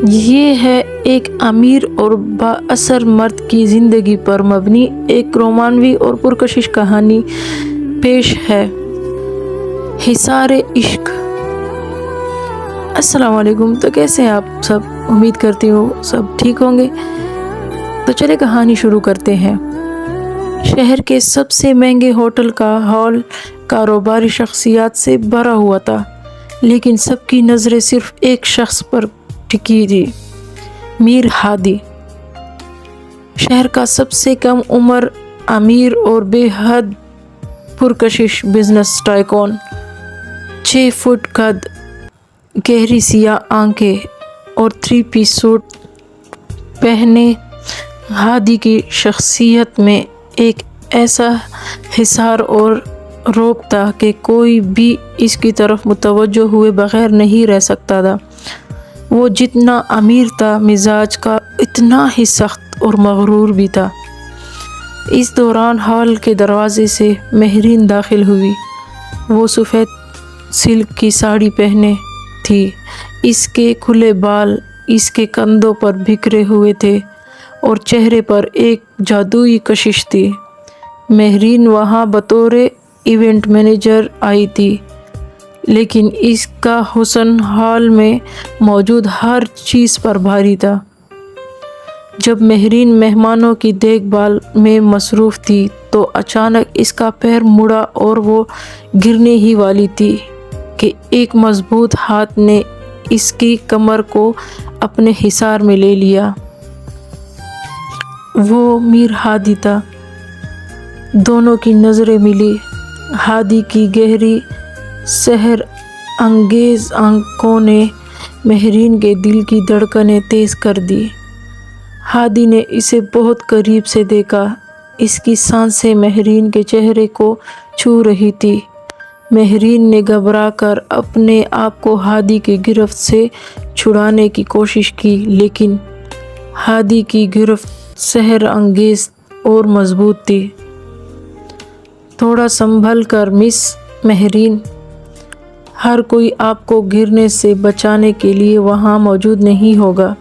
یہ ہے ایک امیر اور بااثر مرد کی زندگی پر مبنی ایک رومانوی اور پرکشش کہانی پیش ہے، حصار عشق۔ السلام علیکم، تو کیسے ہیں آپ سب؟ امید کرتی ہوں سب ٹھیک ہوں گے۔ تو چلے کہانی شروع کرتے ہیں۔ شہر کے سب سے مہنگے ہوٹل کا ہال کاروباری شخصیات سے بھرا ہوا تھا، لیکن سب کی نظریں صرف ایک شخص پر ٹکی تھی، میر ہادی۔ شہر کا سب سے کم عمر، امیر اور بے حد پرکشش بزنس ٹائکون۔ 6 فٹ قد، گہری سیاہ آنکھیں اور 3 پیس سوٹ پہنے ہادی کی شخصیت میں ایک ایسا حصار اور رعب تھا کہ کوئی بھی اس کی طرف متوجہ ہوئے بغیر نہیں رہ سکتا تھا۔ وہ جتنا امیر تھا مزاج کا، اتنا ہی سخت اور مغرور بھی تھا۔ اس دوران ہال کے دروازے سے مہرین داخل ہوئی۔ وہ سفید سلک کی ساڑی پہنے تھی، اس کے کھلے بال اس کے کندھوں پر بکھرے ہوئے تھے اور چہرے پر ایک جادوئی کشش تھی۔ مہرین وہاں بطور ایونٹ مینیجر آئی تھی، لیکن اس کا حسن ہال میں موجود ہر چیز پر بھاری تھا۔ جب مہرین مہمانوں کی دیکھ بھال میں مصروف تھی تو اچانک اس کا پیر مڑا اور وہ گرنے ہی والی تھی کہ ایک مضبوط ہاتھ نے اس کی کمر کو اپنے حصار میں لے لیا۔ وہ میر ہادی تھا۔ دونوں کی نظریں ملی۔ ہادی کی گہری سحر انگیز آنکھوں نے مہرین کے دل کی دھڑکنیں تیز کر دی۔ ہادی نے اسے بہت قریب سے دیکھا۔ اس کی سانسیں مہرین کے چہرے کو چھو رہی تھی۔ مہرین نے گھبرا کر اپنے آپ کو ہادی کی گرفت سے چھڑانے کی کوشش کی، لیکن ہادی کی گرفت سحر انگیز اور مضبوط تھی۔ تھوڑا سنبھل کر مس مہرین، ہر کوئی آپ کو گرنے سے بچانے کے لیے وہاں موجود نہیں ہوگا،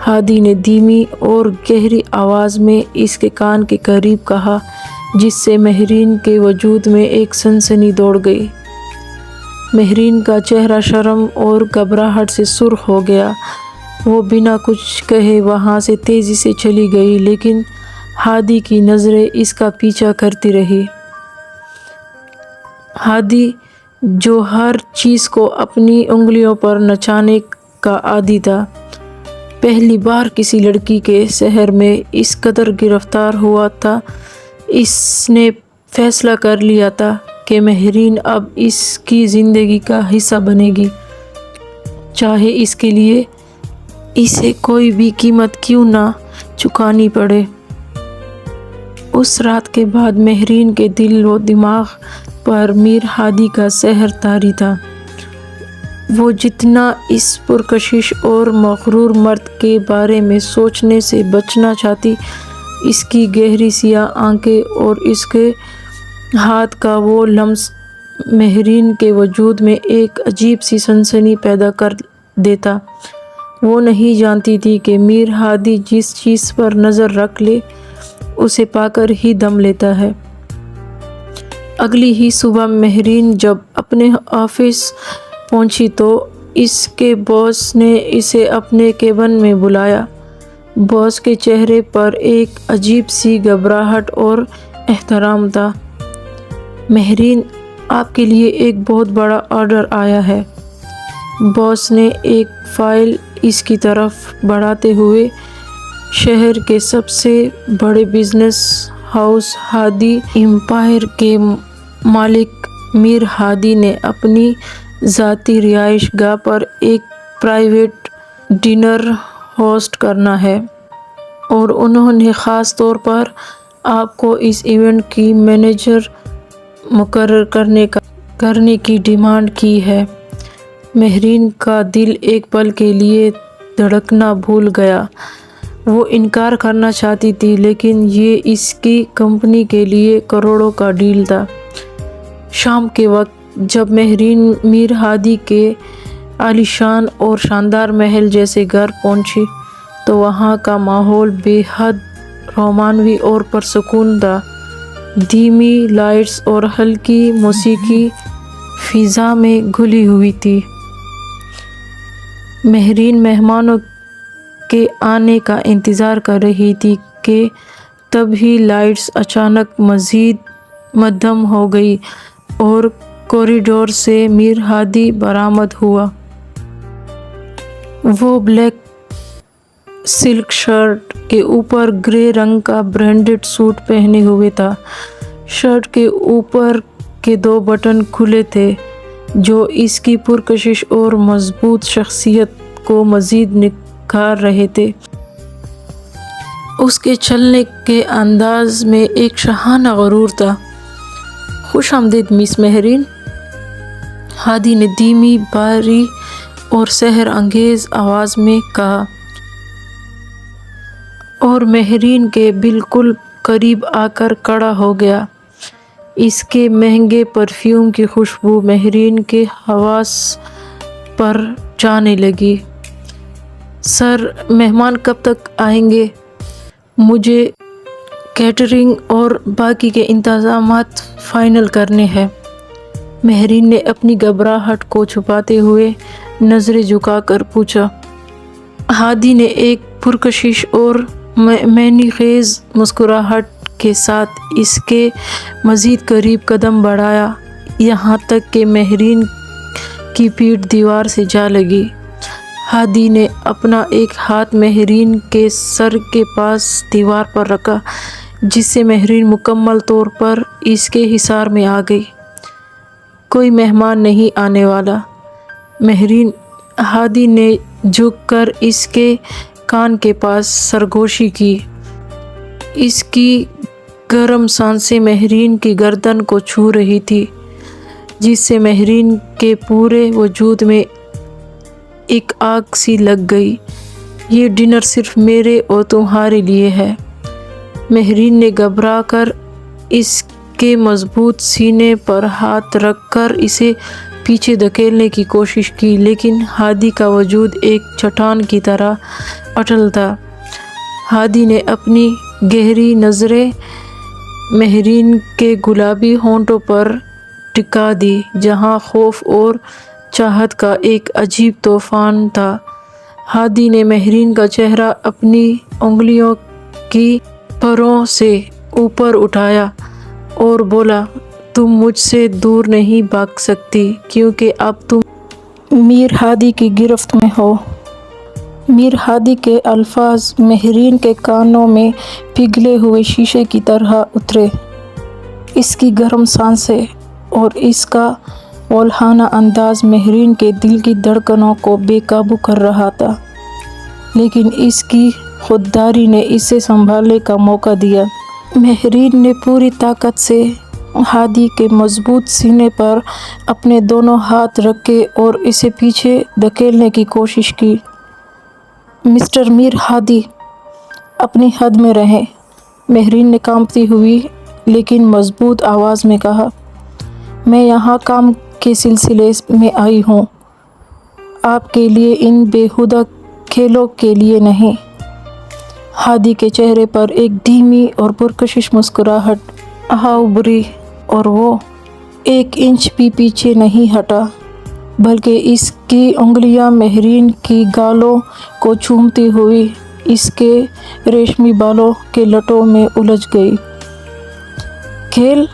ہادی نے دھیمی اور گہری آواز میں اس کے کان کے قریب کہا، جس سے مہرین کے وجود میں ایک سنسنی دوڑ گئی۔ مہرین کا چہرہ شرم اور گھبراہٹ سے سرخ ہو گیا۔ وہ بنا کچھ کہے وہاں سے تیزی سے چلی گئی، لیکن ہادی کی نظریں اس کا پیچھا کرتی رہی۔ ہادی، جو ہر چیز کو اپنی انگلیوں پر نچانے کا عادی تھا، پہلی بار کسی لڑکی کے سحر میں اس قدر گرفتار ہوا تھا۔ اس نے فیصلہ کر لیا تھا کہ مہرین اب اس کی زندگی کا حصہ بنے گی، چاہے اس کے لیے اسے کوئی بھی قیمت کیوں نہ چکانی پڑے۔ اس رات کے بعد مہرین کے دل و دماغ پر میر ہادی کا سحر طاری تھا۔ وہ جتنا اس پرکشش اور مغرور مرد کے بارے میں سوچنے سے بچنا چاہتی، اس کی گہری سیاہ آنکھیں اور اس کے ہاتھ کا وہ لمس مہرین کے وجود میں ایک عجیب سی سنسنی پیدا کر دیتا۔ وہ نہیں جانتی تھی کہ میر ہادی جس چیز پر نظر رکھ لے اسے پا کر ہی دم لیتا ہے۔ اگلی ہی صبح مہرین جب اپنے آفس پہنچی تو اس کے باس نے اسے اپنے کیبن میں بلایا۔ باس کے چہرے پر ایک عجیب سی گھبراہٹ اور احترام تھا۔ مہرین، آپ کے لیے ایک بہت بڑا آرڈر آیا ہے۔ باس نے ایک فائل اس کی طرف بڑھاتے ہوئے، شہر کے سب سے بڑے بزنس ہاؤس ہادی امپائر کے مالک میر ہادی نے اپنی ذاتی رہائش گاہ پر ایک پرائیویٹ ڈنر ہوسٹ کرنا ہے، اور انہوں نے خاص طور پر آپ کو اس ایونٹ کی مینیجر مقرر کرنے کی ڈیمانڈ کی ہے۔ مہرین کا دل ایک پل کے لیے دھڑکنا بھول گیا۔ وہ انکار کرنا چاہتی تھی، لیکن یہ اس کی کمپنی کے لیے کروڑوں کا ڈیل تھا۔ شام کے وقت جب مہرین میر ہادی کے عالیشان اور شاندار محل جیسے گھر پہنچی تو وہاں کا ماحول بے حد رومانوی اور پرسکون تھا۔ دھیمی لائٹس اور ہلکی موسیقی فضا میں گھلی ہوئی تھی۔ مہرین مہمانوں کے آنے کا انتظار کر رہی تھی کہ تبھی لائٹس اچانک مزید مدھم ہو گئی اور کوریڈور سے میر ہادی برآمد ہوا۔ وہ بلیک سلک شرٹ کے اوپر گرے رنگ کا برینڈڈ سوٹ پہنے ہوئے تھا۔ شرٹ کے اوپر کے 2 بٹن کھلے تھے جو اس کی پرکشش اور مضبوط شخصیت کو مزید نکھار رہے تھے۔ اس کے چلنے کے انداز میں ایک شاہانہ غرور تھا۔ خوش آمدید مس مہرین، ہادی نے دھیمی، بھاری اور سحر انگیز آواز میں کہا، اور مہرین کے بالکل قریب آ کر کھڑا ہو گیا۔ اس کے مہنگے پرفیوم کی خوشبو مہرین کے حواس پر جانے لگی۔ سر، مہمان کب تک آئیں گے؟ مجھے کیٹرنگ اور باقی کے انتظامات فائنل کرنے ہیں۔ مہرین نے اپنی گھبراہٹ کو چھپاتے ہوئے نظریں جھکا کر پوچھا۔ ہادی نے ایک پرکشش اور معنی خیز مسکراہٹ کے ساتھ اس کے مزید قریب قدم بڑھایا، یہاں تک کہ مہرین کی پیٹھ دیوار سے جا لگی۔ ہادی نے اپنا ایک ہاتھ مہرین کے سر کے پاس دیوار پر رکھا، جس سے مہرین مکمل طور پر اس کے حصار میں آ گئی۔ کوئی مہمان نہیں آنے والا، مہرین، ہادی نے جھک کر اس کے کان کے پاس سرگوشی کی۔ اس کی گرم سانسیں مہرین کی گردن کو چھو رہی تھی، جس سے مہرین کے پورے وجود میں ایک آگ سی لگ گئی۔ یہ ڈنر صرف میرے اور تمہارے لیے ہے۔ مہرین نے گھبرا کر اس کے مضبوط سینے پر ہاتھ رکھ کر اسے پیچھے دھکیلنے کی کوشش کی، لیکن ہادی کا وجود ایک چٹان کی طرح اٹل تھا۔ ہادی نے اپنی گہری نظریں مہرین کے گلابی ہونٹوں پر ٹکا دی، جہاں خوف اور چاہت کا ایک عجیب طوفان تھا۔ ہادی نے مہرین کا چہرہ اپنی انگلیوں کی پروں سے اوپر اٹھایا اور بولا، تم مجھ سے دور نہیں بھاگ سکتی، کیونکہ اب تم میر ہادی کی گرفت میں ہو۔ میر ہادی کے الفاظ مہرین کے کانوں میں پگھلے ہوئے شیشے کی طرح اترے۔ اس کی گرم سانسیں اور اس کا اولہانہ انداز مہرین کے دل کی دھڑکنوں کو بے قابو کر رہا تھا، لیکن اس کی خودداری نے اسے سنبھالنے کا موقع دیا۔ مہرین نے پوری طاقت سے ہادی کے مضبوط سینے پر اپنے دونوں ہاتھ رکھے اور اسے پیچھے دھکیلنے کی کوشش کی۔ مسٹر میر ہادی، اپنی حد میں رہیں، مہرین نے کانپتی ہوئی لیکن مضبوط آواز میں کہا۔ میں یہاں کام کے سلسلے میں آئی ہوں، آپ کے لیے ان بیہودہ کھیلوں کے لیے نہیں۔ ہادی کے چہرے پر ایک دھیمی اور پرکشش مسکراہٹ ابھری اور وہ 1 انچ بھی پیچھے نہیں ہٹا، بلکہ اس کی انگلیاں مہرین کی گالوں کو چومتی ہوئی اس کے ریشمی بالوں کے لٹوں میں الجھ گئی۔ کھیل؟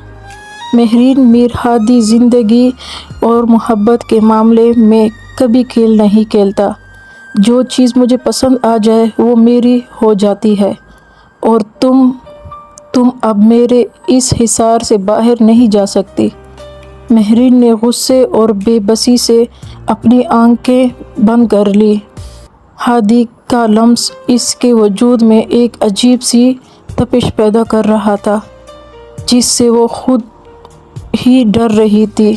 مہرین، میر ہادی زندگی اور محبت کے معاملے میں کبھی کھیل نہیں کھیلتا۔ جو چیز مجھے پسند آ جائے وہ میری ہو جاتی ہے، اور تم اب میرے اس حصار سے باہر نہیں جا سکتی۔ مہرین نے غصے اور بے بسی سے اپنی آنکھیں بند کر لی۔ ہادی کا لمس اس کے وجود میں ایک عجیب سی تپش پیدا کر رہا تھا، جس سے وہ خود ہی ڈر رہی تھی۔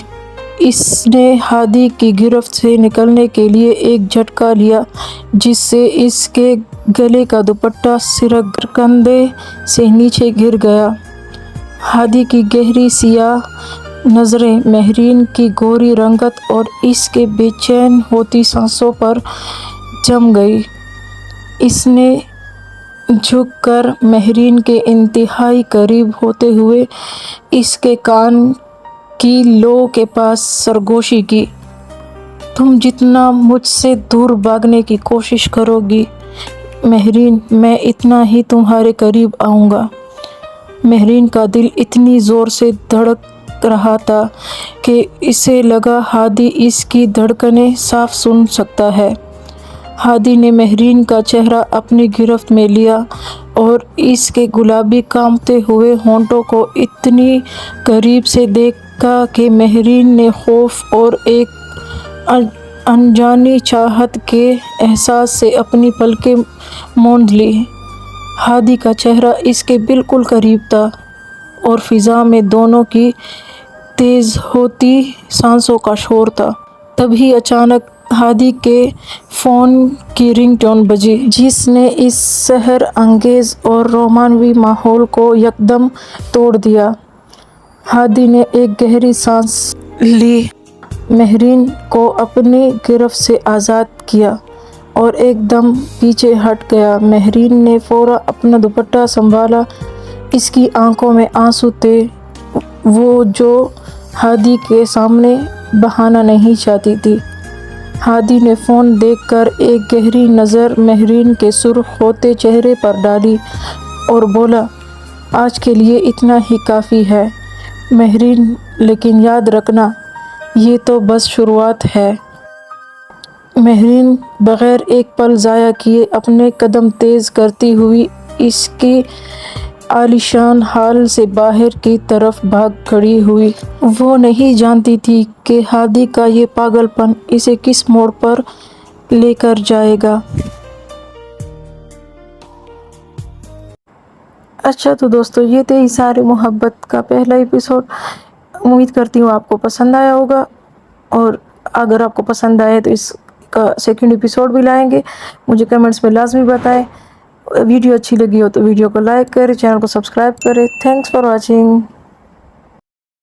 اس نے ہادی کی گرفت سے نکلنے کے لیے ایک جھٹکا لیا، جس سے اس کے گلے کا دوپٹہ سرک کندھے سے نیچے گر گیا۔ ہادی کی گہری سیاہ نظریں مہرین کی گوری رنگت اور اس کے بے چین ہوتی سانسوں پر جم گئی۔ اس نے جھک کر مہرین کے انتہائی قریب ہوتے ہوئے اس کے کان کی لو کے پاس سرگوشی کی۔ تم جتنا مجھ سے دور بھاگنے کی کوشش کرو گی مہرین، میں اتنا ہی تمہارے قریب آؤں گا۔ مہرین کا دل اتنی زور سے دھڑک رہا تھا کہ اسے لگا ہادی اس کی دھڑکنیں صاف سن سکتا ہے۔ ہادی نے مہرین کا چہرہ اپنی گرفت میں لیا اور اس کے گلابی کانپتے ہوئے ہونٹوں کو اتنی قریب سے دیکھا کہ مہرین نے خوف اور ایک انجانی چاہت کے احساس سے اپنی پلکیں موند لی۔ ہادی کا چہرہ اس کے بالکل قریب تھا اور فضا میں دونوں کی تیز ہوتی سانسوں کا شور تھا۔ تبھی اچانک ہادی کے فون کی رنگ ٹون بجی، جس نے اس سحر انگیز اور رومانوی ماحول کو یکدم توڑ دیا۔ ہادی نے ایک گہری سانس لی، مہرین کو اپنی گرفت سے آزاد کیا اور ایک دم پیچھے ہٹ گیا۔ مہرین نے فوراً اپنا دوپٹہ سنبھالا، اس کی آنکھوں میں آنسو تھے، وہ جو ہادی کے سامنے بہانا نہیں چاہتی تھی۔ ہادی نے فون دیکھ کر ایک گہری نظر مہرین کے سرخ ہوتے چہرے پر ڈالی اور بولا، آج کے لیے اتنا ہی کافی ہے مہرین، لیکن یاد رکھنا یہ تو بس شروعات ہے۔ مہرین بغیر ایک پل ضائع کیے اپنے قدم تیز کرتی ہوئی اس کی عالیشان ہال سے باہر کی طرف بھاگ کھڑی ہوئی۔ وہ نہیں جانتی تھی کہ ہادی کا یہ پاگل پن اسے کس موڑ پر لے کر جائے گا۔ اچھا تو دوستو، یہ تھے اظہار محبت کا پہلا ایپیسوڈ۔ امید کرتی ہوں آپ کو پسند آیا ہوگا، اور اگر آپ کو پسند آئے تو اس کا سیکنڈ ایپیسوڈ بھی لائیں گے۔ مجھے کمنٹس میں لازمی بتائیں۔ ویڈیو اچھی لگی ہو تو ویڈیو کو لائک کریں، چینل کو سبسکرائب کریں۔ Thanks for watching.